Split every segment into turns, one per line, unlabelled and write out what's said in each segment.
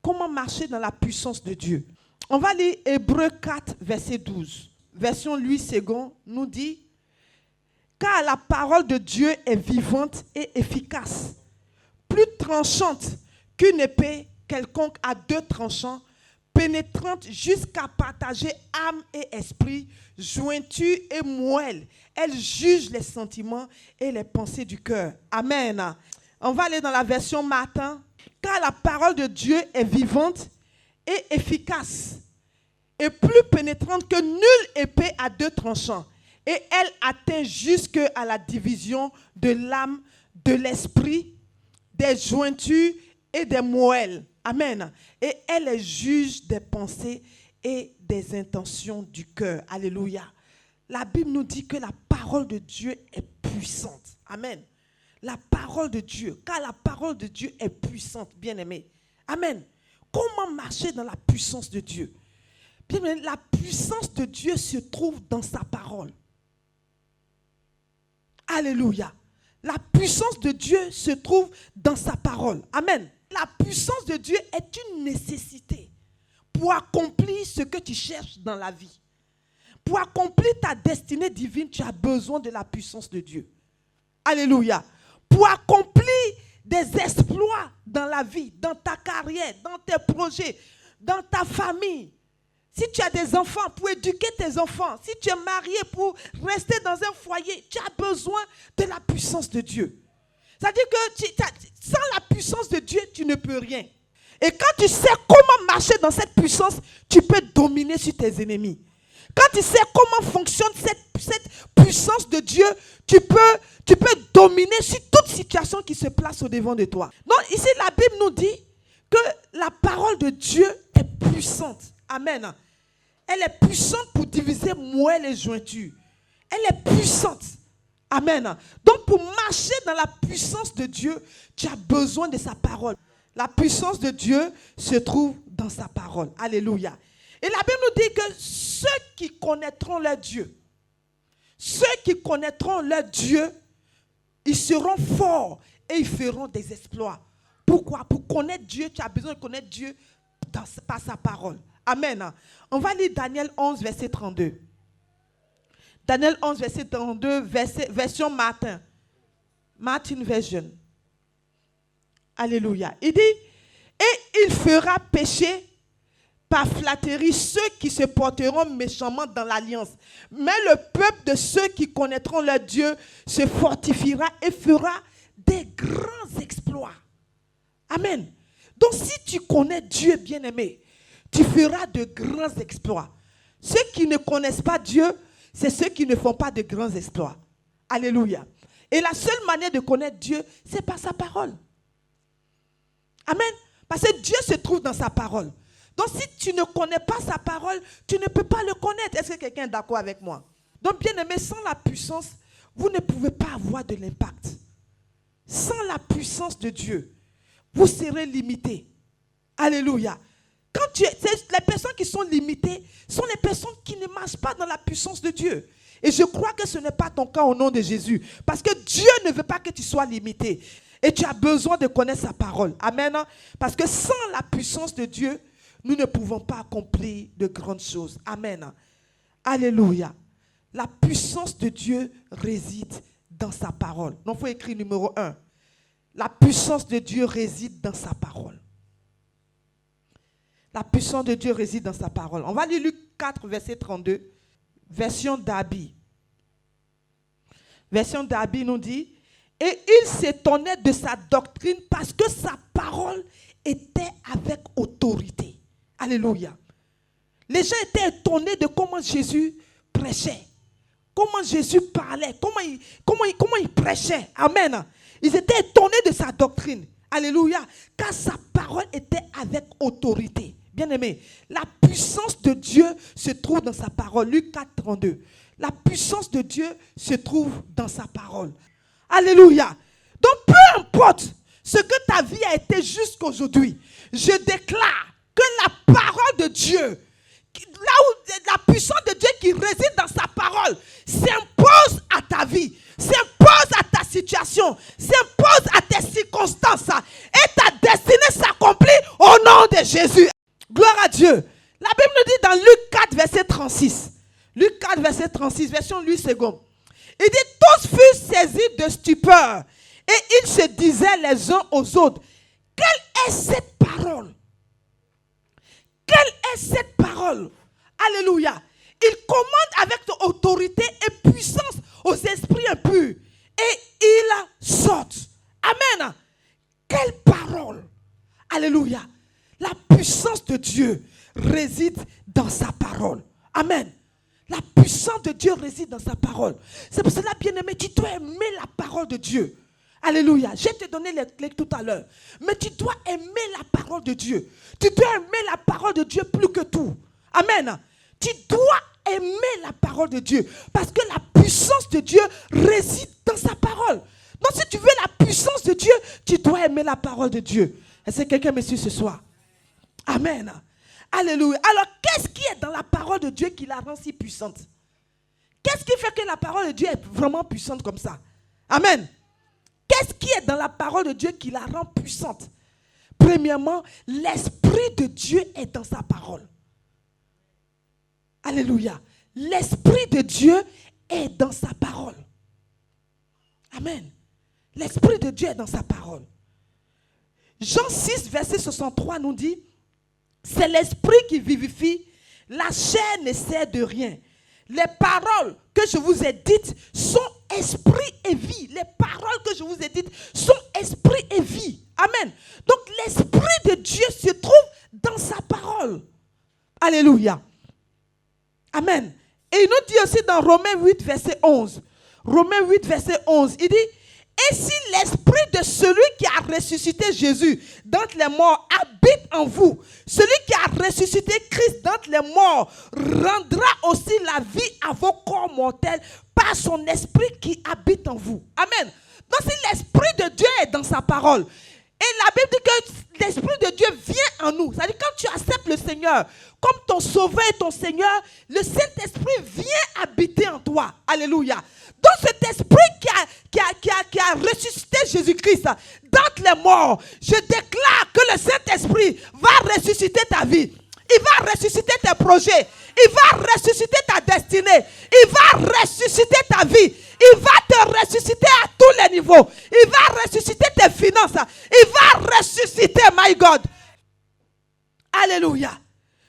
Comment marcher dans la puissance de Dieu? On va lire Hébreux 4, verset 12. Version Louis II nous dit: car la parole de Dieu est vivante et efficace, plus tranchante qu'une épée quelconque à deux tranchants, pénétrante jusqu'à partager âme et esprit, jointure et moelle. Elle juge les sentiments et les pensées du cœur. Amen. On va aller dans la version Martin. Car la parole de Dieu est vivante et efficace, et plus pénétrante que nulle épée à deux tranchants. Et elle atteint jusqu'à la division de l'âme, de l'esprit, des jointures et des moelles. Amen. Et elle est juge des pensées et des intentions du cœur. Alléluia. La Bible nous dit que la parole de Dieu est puissante. Amen. La parole de Dieu, car la parole de Dieu est puissante, bien-aimé. Amen. Comment marcher dans la puissance de Dieu? Bien-aimé, la puissance de Dieu se trouve dans sa parole. Alléluia. La puissance de Dieu se trouve dans sa parole. Amen. La puissance de Dieu est une nécessité pour accomplir ce que tu cherches dans la vie. Pour accomplir ta destinée divine, tu as besoin de la puissance de Dieu. Alléluia. Pour accomplir des exploits dans la vie, dans ta carrière, dans tes projets, dans ta famille. Si tu as des enfants, pour éduquer tes enfants, si tu es marié pour rester dans un foyer, tu as besoin de la puissance de Dieu. C'est-à-dire que sans la puissance de Dieu, tu ne peux rien. Et quand tu sais comment marcher dans cette puissance, tu peux dominer sur tes ennemis. Quand tu sais comment fonctionne cette puissance de Dieu, tu peux dominer sur toute situation qui se place au devant de toi. Donc ici, la Bible nous dit que la parole de Dieu est puissante. Amen. Elle est puissante pour diviser moelle et jointure. Elle est puissante. Amen. Donc pour marcher dans la puissance de Dieu, tu as besoin de sa parole. La puissance de Dieu se trouve dans sa parole. Alléluia. Et la Bible nous dit que ceux qui connaîtront leur Dieu, ils seront forts et ils feront des exploits. Pourquoi? Pour connaître Dieu, tu as besoin de connaître Dieu par sa parole. Amen. On va lire Daniel 11, verset 32. Daniel 11, verset 32, version Martin Version. Alléluia. Il dit, et il fera pécher par flatterie ceux qui se porteront méchamment dans l'alliance. Mais le peuple de ceux qui connaîtront leur Dieu se fortifiera et fera des grands exploits. Amen. Donc si tu connais Dieu, bien-aimé, tu feras de grands exploits. Ceux qui ne connaissent pas Dieu, c'est ceux qui ne font pas de grands exploits. Alléluia. Et la seule manière de connaître Dieu, c'est par sa parole. Amen. Parce que Dieu se trouve dans sa parole. Donc si tu ne connais pas sa parole, tu ne peux pas le connaître. Est-ce que quelqu'un est d'accord avec moi? Donc bien aimé, sans la puissance, vous ne pouvez pas avoir de l'impact. Sans la puissance de Dieu, vous serez limité. Alléluia. Les personnes qui sont limitées sont les personnes qui ne marchent pas dans la puissance de Dieu. Et je crois que ce n'est pas ton cas au nom de Jésus. Parce que Dieu ne veut pas que tu sois limité. Et tu as besoin de connaître sa parole. Amen. Parce que sans la puissance de Dieu, nous ne pouvons pas accomplir de grandes choses. Amen. Alléluia. La puissance de Dieu réside dans sa parole. Donc, il faut écrire numéro 1. La puissance de Dieu réside dans sa parole. La puissance de Dieu réside dans sa parole. On va lire Luc 4, verset 32. Version Darby. Version Darby nous dit, et il s'étonnait de sa doctrine parce que sa parole était avec autorité. Alléluia. Les gens étaient étonnés de comment Jésus prêchait. Comment Jésus parlait. Comment il prêchait. Amen. Ils étaient étonnés de sa doctrine. Alléluia. Car sa parole était avec autorité. Bien-aimé, la puissance de Dieu se trouve dans sa parole. Luc 4, 32. La puissance de Dieu se trouve dans sa parole. Alléluia. Donc, peu importe ce que ta vie a été jusqu'aujourd'hui, je déclare que la parole de Dieu, là où la puissance de Dieu qui réside dans sa parole, s'impose à ta vie, s'impose à ta situation, s'impose à tes circonstances, et ta destinée s'accomplit au nom de c'est Jésus. Gloire à Dieu. La Bible nous dit dans Luc 4, verset 36. Luc 4, verset 36, version Louis II. Il dit, tous furent saisis de stupeur et ils se disaient les uns aux autres, quelle est cette parole? Quelle est cette parole? Alléluia. Il commande avec autorité et puissance aux esprits impurs et ils sortent. Amen. Quelle parole? Alléluia. La puissance de Dieu réside dans sa parole. Amen. La puissance de Dieu réside dans sa parole. C'est pour cela, bien-aimé, tu dois aimer la parole de Dieu. Alléluia. Je t'ai donné les clés tout à l'heure. Mais tu dois aimer la parole de Dieu. Tu dois aimer la parole de Dieu plus que tout. Amen. Tu dois aimer la parole de Dieu. Parce que la puissance de Dieu réside dans sa parole. Donc si tu veux la puissance de Dieu, tu dois aimer la parole de Dieu. Est-ce que quelqu'un me suit ce soir? Amen. Alléluia. Alors, qu'est-ce qui est dans la parole de Dieu qui la rend si puissante? Qu'est-ce qui fait que la parole de Dieu est vraiment puissante comme ça? Amen. Qu'est-ce qui est dans la parole de Dieu qui la rend puissante? Premièrement, l'Esprit de Dieu est dans sa parole. Alléluia. L'Esprit de Dieu est dans sa parole. Amen. L'Esprit de Dieu est dans sa parole. Jean 6, verset 63 nous dit, c'est l'Esprit qui vivifie, la chair ne sert de rien. Les paroles que je vous ai dites sont esprit et vie. Les paroles que je vous ai dites sont esprit et vie. Amen. Donc l'Esprit de Dieu se trouve dans sa parole. Alléluia. Amen. Et il nous dit aussi dans Romains 8, verset 11. Romains 8, verset 11. Il dit, et si l'esprit de celui qui a ressuscité Jésus d'entre les morts habite en vous, celui qui a ressuscité Christ d'entre les morts rendra aussi la vie à vos corps mortels par son esprit qui habite en vous. Amen. Donc si l'esprit de Dieu est dans sa parole, et la Bible dit que l'Esprit de Dieu vient en nous. C'est-à-dire quand tu acceptes le Seigneur comme ton sauveur et ton Seigneur, le Saint-Esprit vient habiter en toi. Alléluia. Donc cet esprit qui a ressuscité Jésus-Christ d'entre les morts, je déclare que le Saint-Esprit va ressusciter ta vie. Il va ressusciter tes projets. Il va ressusciter ta destinée. Il va ressusciter ta vie. Il va te ressusciter à tous les niveaux. Il va ressusciter tes finances. Il va ressusciter, my God. Alléluia.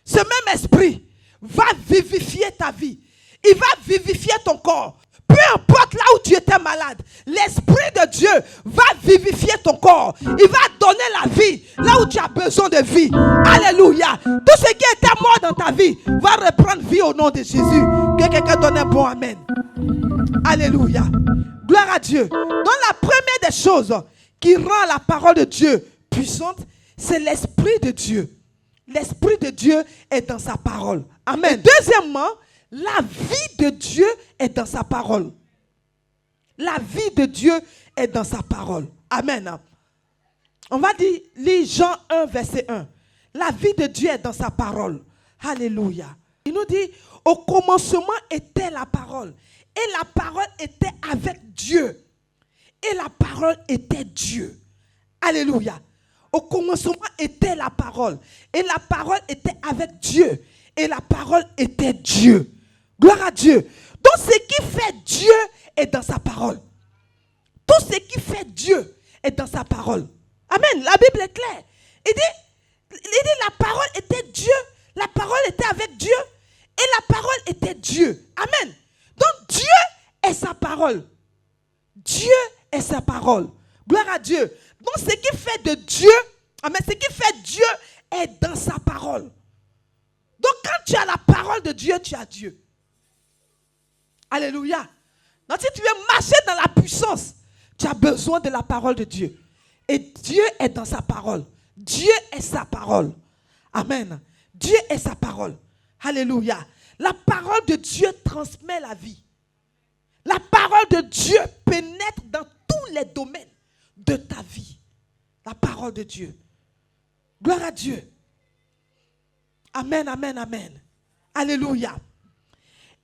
Ce même esprit va vivifier ta vie. Il va vivifier ton corps. Peu importe là où tu étais malade, l'Esprit de Dieu va vivifier ton corps. Il va donner la vie là où tu as besoin de vie. Alléluia. Tout ce qui était mort dans ta vie va reprendre vie au nom de Jésus. Que quelqu'un donne un bon amen. Alléluia. Gloire à Dieu. Donc la première des choses qui rend la parole de Dieu puissante, c'est l'Esprit de Dieu. L'Esprit de Dieu est dans sa parole. Amen. Et deuxièmement, la vie de Dieu est dans sa parole. La vie de Dieu est dans sa parole. Amen. On va lire Jean 1, verset 1. La vie de Dieu est dans sa parole. Alléluia. Il nous dit, au commencement était la parole. Et la parole était avec Dieu. Et la parole était Dieu. Alléluia. Au commencement était la parole. Et la parole était avec Dieu. Et la parole était Dieu. Gloire à Dieu. Donc ce qui fait Dieu est dans sa parole. Tout ce qui fait Dieu est dans sa parole. Amen. La Bible est claire. Il dit la parole était Dieu. La parole était avec Dieu. Et la parole était Dieu. Amen. Donc Dieu est sa parole. Dieu est sa parole. Gloire à Dieu. Donc ce qui fait de Dieu, amen, ce qui fait Dieu est dans sa parole. Donc quand tu as la parole de Dieu, tu as Dieu. Alléluia. Donc si tu veux marcher dans la puissance, tu as besoin de la parole de Dieu. Et Dieu est dans sa parole. Dieu est sa parole. Amen. Dieu est sa parole. Alléluia. La parole de Dieu transmet la vie. La parole de Dieu pénètre dans tous les domaines de ta vie. La parole de Dieu. Gloire à Dieu. Amen, amen, amen. Alléluia.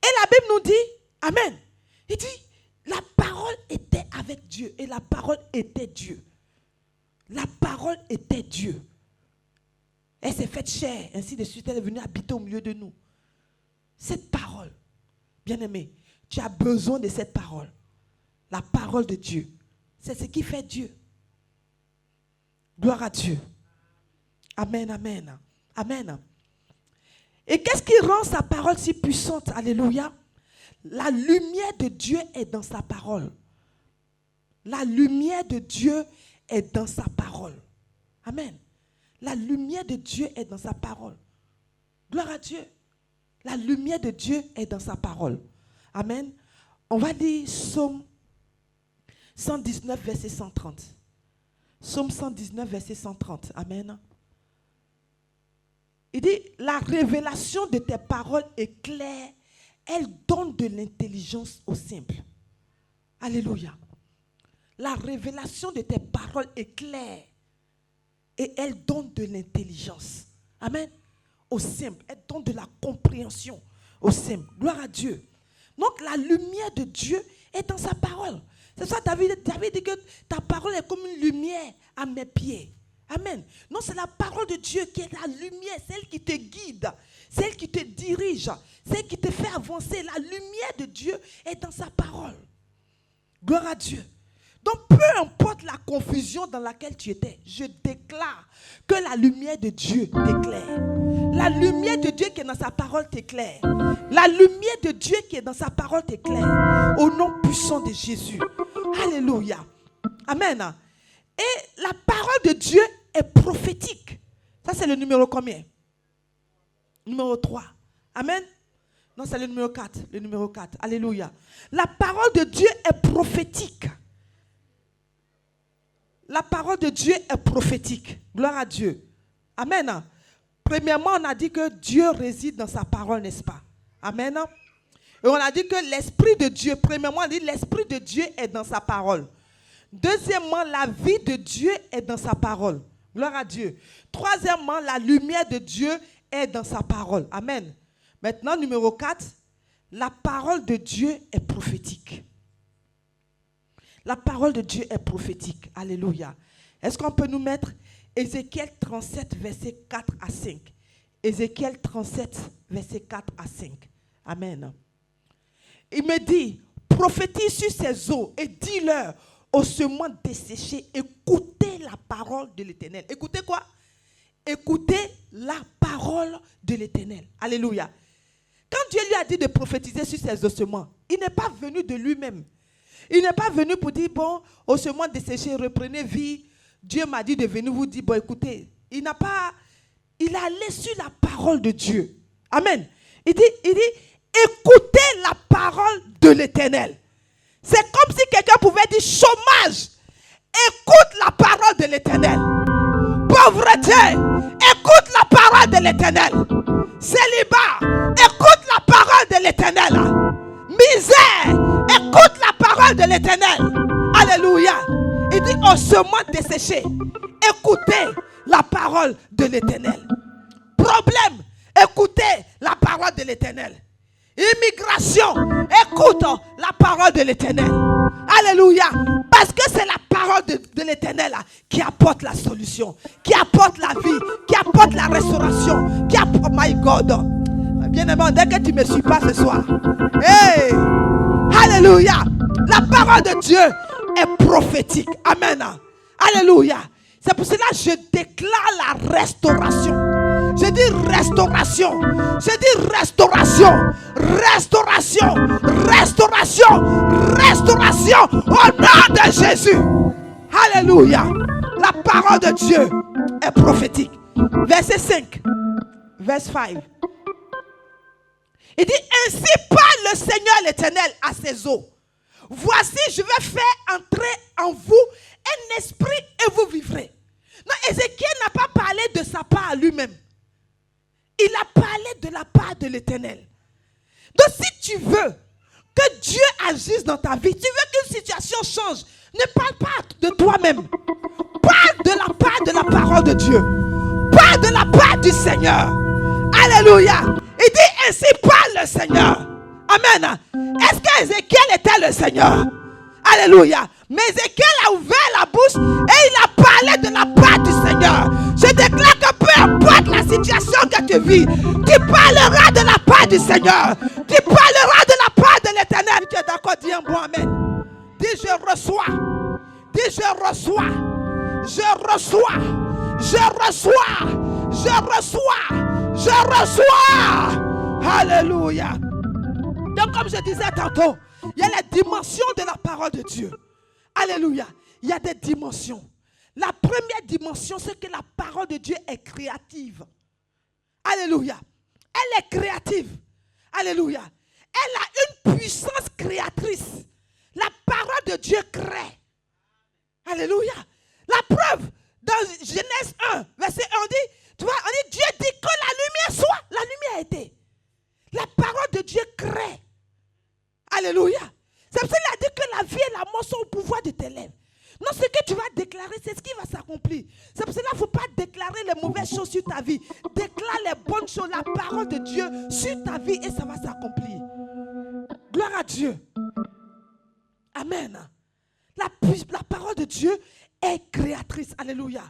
Et la Bible nous dit, amen. Il dit, la parole était avec Dieu et la parole était Dieu. La parole était Dieu. Elle s'est faite chair, ainsi de suite, elle est venue habiter au milieu de nous. Cette parole, bien-aimé, tu as besoin de cette parole. La parole de Dieu. C'est ce qui fait Dieu. Gloire à Dieu. Amen, amen. Amen. Et qu'est-ce qui rend sa parole si puissante? Alléluia. La lumière de Dieu est dans sa parole. La lumière de Dieu est dans sa parole. Amen. La lumière de Dieu est dans sa parole. Gloire à Dieu. La lumière de Dieu est dans sa parole. Amen. On va lire Psaume 119, verset 130. Psaume 119, verset 130. Amen. Il dit, la révélation de tes paroles est claire. Elle donne de l'intelligence aux simples. Alléluia. La révélation de tes paroles est claire. Et elle donne de l'intelligence. Amen. Aux simples. Elle donne de la compréhension aux simples. Gloire à Dieu. Donc la lumière de Dieu est dans sa parole. C'est ça, David dit que ta parole est comme une lumière à mes pieds. Amen. Non, c'est la parole de Dieu qui est la lumière, celle qui te guide, celle qui te dirige, celle qui te fait avancer. La lumière de Dieu est dans sa parole. Gloire à Dieu. Donc, peu importe la confusion dans laquelle tu étais, je déclare que la lumière de Dieu t'éclaire. La lumière de Dieu qui est dans sa parole t'éclaire. La lumière de Dieu qui est dans sa parole t'éclaire. Au nom puissant de Jésus. Alléluia. Amen. Et la parole de Dieu est prophétique. Ça, c'est le numéro combien? Numéro 3. Amen. Non, c'est le numéro 4. Le numéro 4. Alléluia. La parole de Dieu est prophétique. La parole de Dieu est prophétique. Gloire à Dieu. Amen. Premièrement, on a dit que Dieu réside dans sa parole, n'est-ce pas? Amen. Et on a dit que l'Esprit de Dieu, premièrement, on a dit l'Esprit de Dieu est dans sa parole. Deuxièmement, la vie de Dieu est dans sa parole. Gloire à Dieu. Troisièmement, la lumière de Dieu est dans sa parole. Amen. Maintenant, numéro 4, la parole de Dieu est prophétique. La parole de Dieu est prophétique. Alléluia. Est-ce qu'on peut nous mettre Ézéchiel 37, verset 4 à 5. Ézéchiel 37, verset 4 à 5. Amen. Il me dit, prophétise sur ces eaux et dis-leur aux semences desséchées, écoutez la parole de l'Éternel. Écoutez quoi? Écoutez la parole de l'Éternel. Alléluia. Quand Dieu lui a dit de prophétiser sur ses ossements, il n'est pas venu de lui-même. Il n'est pas venu pour dire, bon, ossements desséchés, reprenez vie. Dieu m'a dit de venir vous dire, bon, écoutez, il a allé sur la parole de Dieu. Amen. Il dit, écoutez la parole de l'Éternel. C'est comme si quelqu'un pouvait dire, chômage, écoute la parole de l'Éternel. Pauvreté, écoute la parole de l'Éternel. Célibat, écoute la parole de l'Éternel. Misère, écoute la parole de l'Éternel. Alléluia. Il dit aux semences desséchées, écoutez la parole de l'Éternel. Problème, écoutez la parole de l'Éternel. Immigration, écoute la parole de l'Éternel. Alléluia. Parce que c'est la parole de l'Éternel qui apporte la solution, qui apporte la vie, qui apporte la restauration, qui apporte, oh my God. Bien-aimé, dès que tu ne me suis pas ce soir. Hey! Alléluia. La parole de Dieu est prophétique. Amen. Alléluia. C'est pour cela que je déclare la restauration. Je dis restauration. Je dis restauration. Restauration. Restauration. Restauration. Au nom de Jésus. Alléluia. La parole de Dieu est prophétique. Verset 5. Verset 5. Il dit, ainsi parle le Seigneur l'Éternel à ses eaux. Voici, je vais faire entrer en vous un esprit et vous vivrez. Non, Ézéchiel n'a pas parlé de sa part à lui-même. Il a parlé de la part de l'Éternel. Donc si tu veux que Dieu agisse dans ta vie, tu veux qu'une situation change, ne parle pas de toi-même. Parle de la parole de Dieu. Parle de la part du Seigneur. Alléluia. Il dit, ainsi parle le Seigneur. Amen. Est-ce qu'Ézéchiel était le Seigneur? Alléluia. Mais Ézéchiel a ouvert la bouche et il a parlé de la part du Seigneur. Je déclare que que peu importe la situation que tu vis, tu parleras de la part du Seigneur. Tu parleras de la part de l'Éternel. Tu es d'accord, dis un bon amen. Dis je reçois. Dis je reçois. Je reçois. Je reçois. Je reçois. Je reçois. Alléluia. Donc comme je disais tantôt, il y a la dimension de la parole de Dieu. Alléluia. Il y a des dimensions. La première dimension, c'est que la parole de Dieu est créative. Alléluia. Elle est créative. Alléluia. Elle a une puissance créatrice. La parole de Dieu crée. Alléluia. La preuve, dans Genèse 1, verset 1, on dit, tu vois, on dit, Dieu dit que la lumière soit. La lumière a été. La parole de Dieu crée. Alléluia. C'est pour ça qu'il a dit que la vie et la mort sont au pouvoir de tes lèvres. Non, ce que tu vas déclarer, c'est ce qui va s'accomplir. C'est pour cela qu'il ne faut pas déclarer les mauvaises choses sur ta vie. Déclare les bonnes choses, la parole de Dieu sur ta vie et ça va s'accomplir. Gloire à Dieu. Amen. La parole de Dieu est créatrice. Alléluia.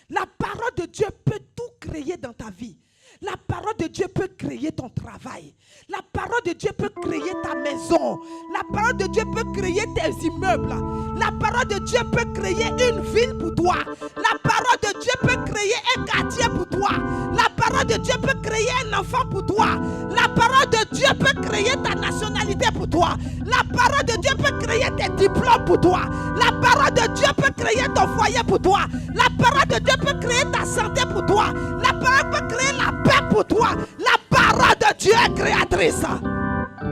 La parole de Dieu peut tout créer dans ta vie. La parole de Dieu peut créer ton travail. La parole de Dieu peut créer ta maison. La parole de Dieu peut créer tes immeubles. La parole de Dieu peut créer une ville pour toi. La parole de Dieu peut créer un quartier pour toi. La parole de Dieu peut créer un enfant pour toi. La parole de Dieu peut créer ta nationalité pour toi. La parole de Dieu peut créer tes diplômes pour toi. La parole de Dieu peut créer ton foyer pour toi. La parole de Dieu peut créer ta santé pour toi. La parole peut créer la paix pour toi. La parole de Dieu est créatrice.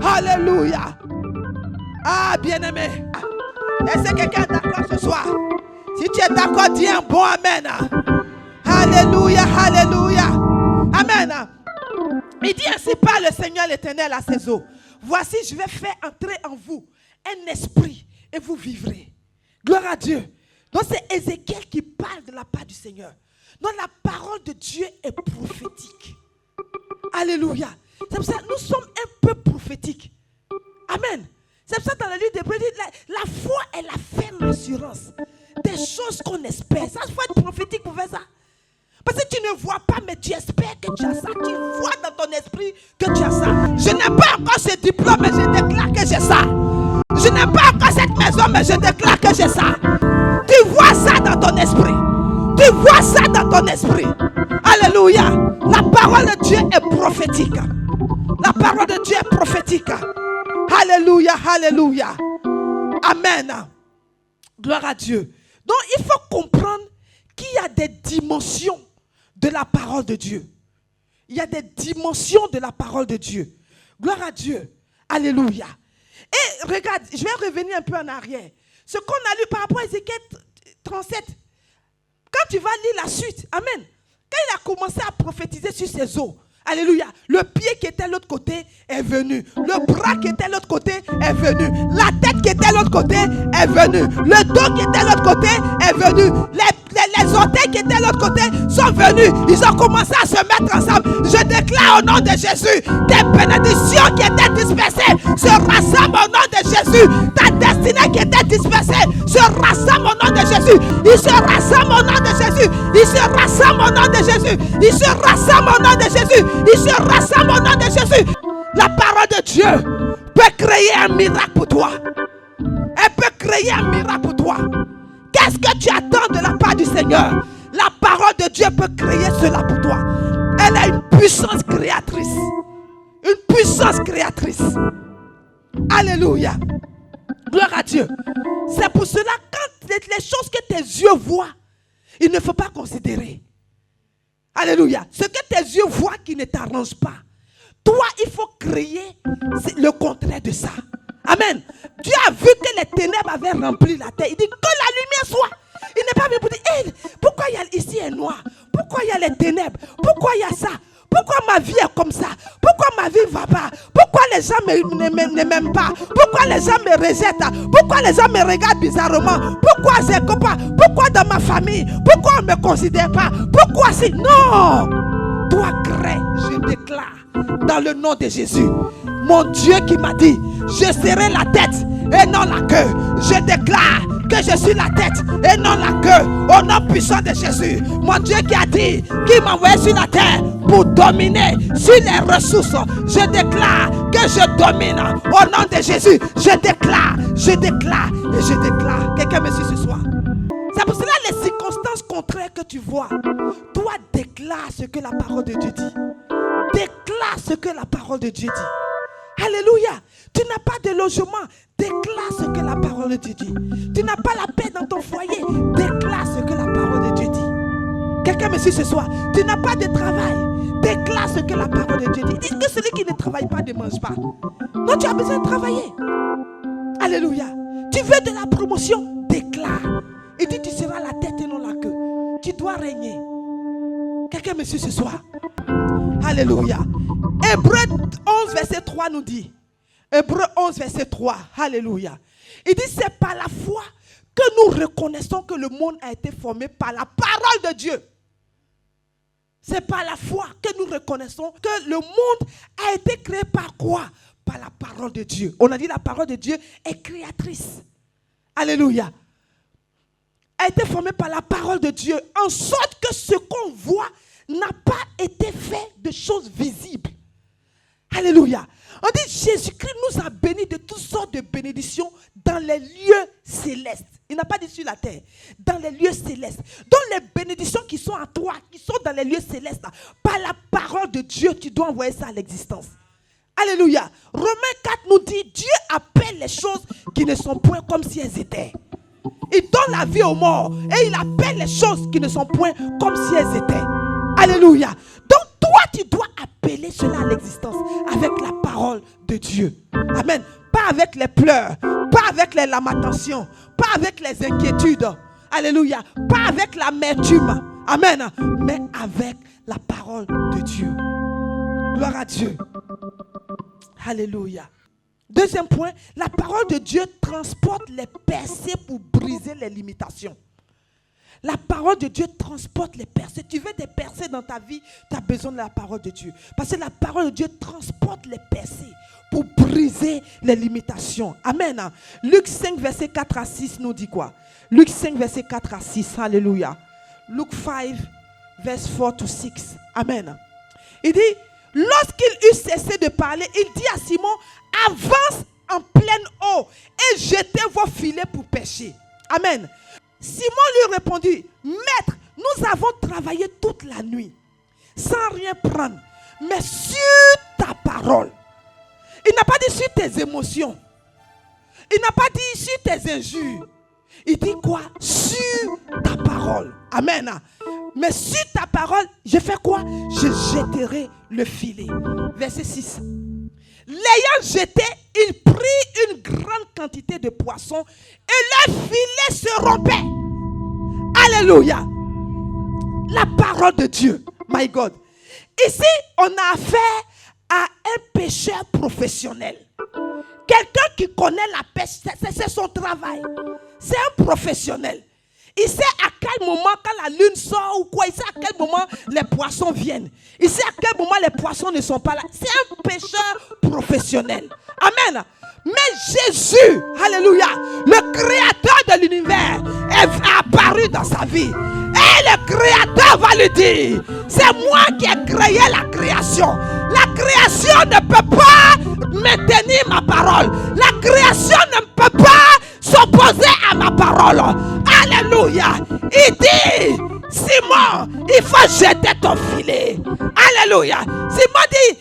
Alléluia. Ah, bien-aimé. Est-ce que quelqu'un est d'accord ce soir? Si tu es d'accord, dis un bon amen. Alléluia, alléluia. Amen. Il dit ainsi par le Seigneur l'Éternel à ses eaux. Voici, je vais faire entrer en vous un esprit et vous vivrez. Gloire à Dieu. Donc c'est Ézéchiel qui parle de la part du Seigneur. Donc la parole de Dieu est prophétique. Alléluia. C'est pour ça que nous sommes un peu prophétiques. Amen. C'est pour ça que dans le livre des Prophètes, la foi est la ferme assurance des choses qu'on espère. Ça, il faut être prophétique pour faire ça. Parce que tu ne vois pas, mais tu espères que tu as ça. Tu vois dans ton esprit que tu as ça. Je n'ai pas encore ce diplôme, mais je déclare que j'ai ça. Je n'ai pas encore cette maison, mais je déclare que j'ai ça. Tu vois ça dans ton esprit. Tu vois ça dans ton esprit. Alléluia. La parole de Dieu est prophétique. La parole de Dieu est prophétique. Alléluia, alléluia. Amen. Gloire à Dieu. Donc il faut comprendre qu'il y a des dimensions de la parole de Dieu. Il y a des dimensions de la parole de Dieu. Gloire à Dieu. Alléluia. Et regarde, je vais revenir un peu en arrière. Ce qu'on a lu par rapport à Ézéchiel 37. Quand tu vas lire la suite, amen. Quand il a commencé à prophétiser sur ses eaux, alléluia, le pied qui était de l'autre côté est venu. Le bras qui était de l'autre côté est venu. La tête qui était de l'autre côté est venue. Le dos qui était de l'autre côté est venu. Les orteils qui étaient de l'autre côté sont venus. Ils ont commencé à se mettre ensemble. Je déclare au nom de Jésus, des bénédictions qui étaient dispersées se rassemblent au nom de Jésus. Ta destinée qui était dispersée se rassemble au nom de Jésus. Ils se rassemblent au nom de Jésus. Ils se rassemblent au nom de Jésus. Ils se rassemblent au nom de Jésus. Ils se rassemblent au nom de Jésus. La parole de Dieu peut créer un miracle pour toi. Elle peut créer un miracle pour toi. Qu'est-ce que tu attends de la part du Seigneur? La parole de Dieu peut créer cela pour toi. Elle a une puissance créatrice. Une puissance créatrice. Alléluia. Gloire à Dieu. C'est pour cela quand les choses que tes yeux voient, il ne faut pas considérer. Alléluia. Ce que tes yeux voient qui ne t'arrange pas, toi, il faut créer le contraire de ça. Amen. Dieu a vu que les ténèbres avaient rempli la terre. Il dit que la lumière soit. Il n'est pas venu pour dire, hey, pourquoi ici est noir? Pourquoi il y a les ténèbres? Pourquoi il y a ça? Pourquoi ma vie est comme ça? Pourquoi ma vie ne va pas? Pourquoi les gens ne m'aiment pas? Pourquoi les gens me rejettent? Pourquoi les gens me regardent bizarrement? Pourquoi c'est comme ça? Pourquoi dans ma famille? Pourquoi on ne me considère pas? Pourquoi c'est... Non! Toi, crée, je déclare dans le nom de Jésus. Mon Dieu qui m'a dit, je serai la tête et non la queue. Je déclare que je suis la tête et non la queue. Au nom puissant de Jésus, mon Dieu qui a dit qu'il m'a envoyé sur la terre pour dominer sur les ressources. Je déclare que je domine au nom de Jésus. Je déclare et je déclare. Quelqu'un me suit ce soir. C'est pour cela les circonstances contraires que tu vois, toi déclare ce que la parole de Dieu dit. Déclare ce que la parole de Dieu dit. Alléluia. Tu n'as pas de logement, déclare ce que la parole de Dieu dit. Tu n'as pas la paix dans ton foyer, déclare ce que la parole de Dieu dit. Quelqu'un me suit ce soir. Tu n'as pas de travail, déclare ce que la parole de Dieu dit. Dis que celui qui ne travaille pas ne mange pas. Non, tu as besoin de travailler. Alléluia. Tu veux de la promotion, déclare. Il dit tu seras la tête et non la queue. Tu dois régner. Quelqu'un me suit ce soir. Alléluia. Hébreux 11 verset 3 nous dit. Hébreux 11 verset 3. Alléluia. Il dit c'est par la foi que nous reconnaissons que le monde a été formé par la parole de Dieu. C'est par la foi que nous reconnaissons que le monde a été créé par quoi? Par la parole de Dieu. On a dit la parole de Dieu est créatrice. Alléluia. A été formé par la parole de Dieu, en sorte que ce qu'on voit n'a pas été fait de choses visibles. Alléluia. On dit Jésus-Christ nous a bénis de toutes sortes de bénédictions dans les lieux célestes. Il n'a pas dit sur la terre, dans les lieux célestes. Donc les bénédictions qui sont à toi, qui sont dans les lieux célestes, par la parole de Dieu, tu dois envoyer ça à l'existence. Alléluia. Romains 4 nous dit, Dieu appelle les choses qui ne sont point comme si elles étaient. Il donne la vie aux morts et il appelle les choses qui ne sont point comme si elles étaient. Alléluia. Donc toi tu dois appeler cela à l'existence avec la parole de Dieu. Amen. Pas avec les pleurs, pas avec les lamentations, pas avec les inquiétudes. Alléluia. Pas avec l'amertume. Amen. Mais avec la parole de Dieu. Gloire à Dieu. Alléluia. Deuxième point, la parole de Dieu transporte les percées pour briser les limitations. La parole de Dieu transporte les percées. Tu veux des percées dans ta vie, tu as besoin de la parole de Dieu. Parce que la parole de Dieu transporte les percées pour briser les limitations. Amen. Luc 5, verset 4 à 6 nous dit quoi? Luc 5, verset 4 à 6. Alléluia. Luke 5, verset 4 to 6. Amen. Il dit, lorsqu'il eut cessé de parler, il dit à Simon, avance en pleine eau et jetez vos filets pour pêcher. Amen. Simon lui répondit, maître, nous avons travaillé toute la nuit sans rien prendre, mais sur ta parole. Il n'a pas dit sur tes émotions. Il n'a pas dit sur tes injures. Il dit quoi? Sur ta parole. Amen. Mais sur ta parole, je fais quoi? Je jetterai le filet. Verset 6. L'ayant jeté, il prit une grande quantité de poissons et leur filet se rompait. Alléluia. La parole de Dieu. My God. Ici, on a affaire à un pêcheur professionnel. Quelqu'un qui connaît la pêche, c'est son travail. C'est un professionnel. Il sait à quel moment, quand la lune sort ou quoi, il sait à quel moment les poissons viennent. Il sait à quel moment les poissons ne sont pas là. C'est un pêcheur professionnel. Amen. Mais Jésus, alléluia, le créateur de l'univers, est apparu dans sa vie. Et le créateur va lui dire, c'est moi qui ai créé la création. La création ne peut pas maintenir ma parole. La création ne peut pas s'opposer à ma parole. Alléluia. Il dit, Simon, il faut jeter ton filet. Alléluia. Simon dit,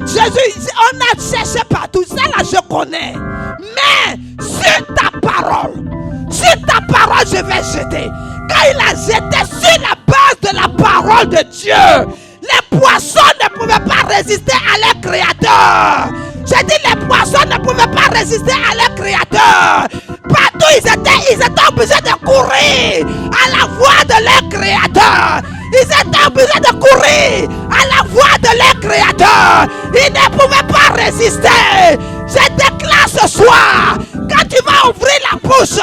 Jésus, on a cherché partout. Ça là, je connais. Mais sur ta parole, je vais jeter. Quand il a jeté sur la base de la parole de Dieu, les poissons ne pouvaient pas résister à leur créateur. J'ai dit les poissons ne pouvaient pas résister à leur créateur. Partout ils étaient obligés de courir à la voix de leur créateur. Ils étaient obligés de courir à la voix de leur créateur. Ils ne pouvaient pas résister. Je déclare ce soir, quand Quand tu vas ouvrir la bouche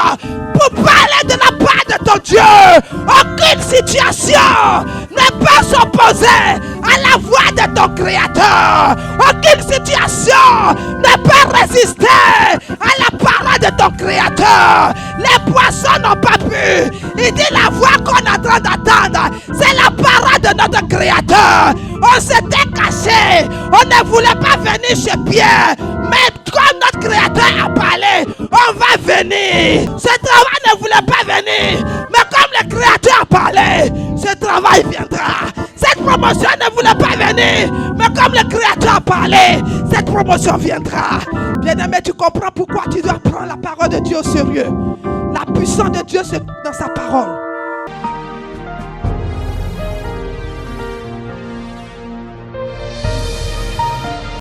pour parler de la part de ton Dieu, aucune situation ne peut s'opposer à la voix de ton Créateur. Aucune situation ne peut résister à la parole de ton Créateur. Les poissons n'ont pas pu. Il dit la voix qu'on est en train d'attendre, c'est la parole de notre Créateur. On s'était caché, on ne voulait pas venir chez Pierre, mais quand notre Créateur a parlé, on va venir. Ce travail ne voulait pas venir, mais comme le Créateur a parlé, ce travail viendra. Cette promotion ne voulait pas venir, mais comme le Créateur a parlé, cette promotion viendra. Bien-aimé, tu comprends pourquoi tu dois prendre la parole de Dieu au sérieux. La puissance de Dieu, c'est dans sa parole.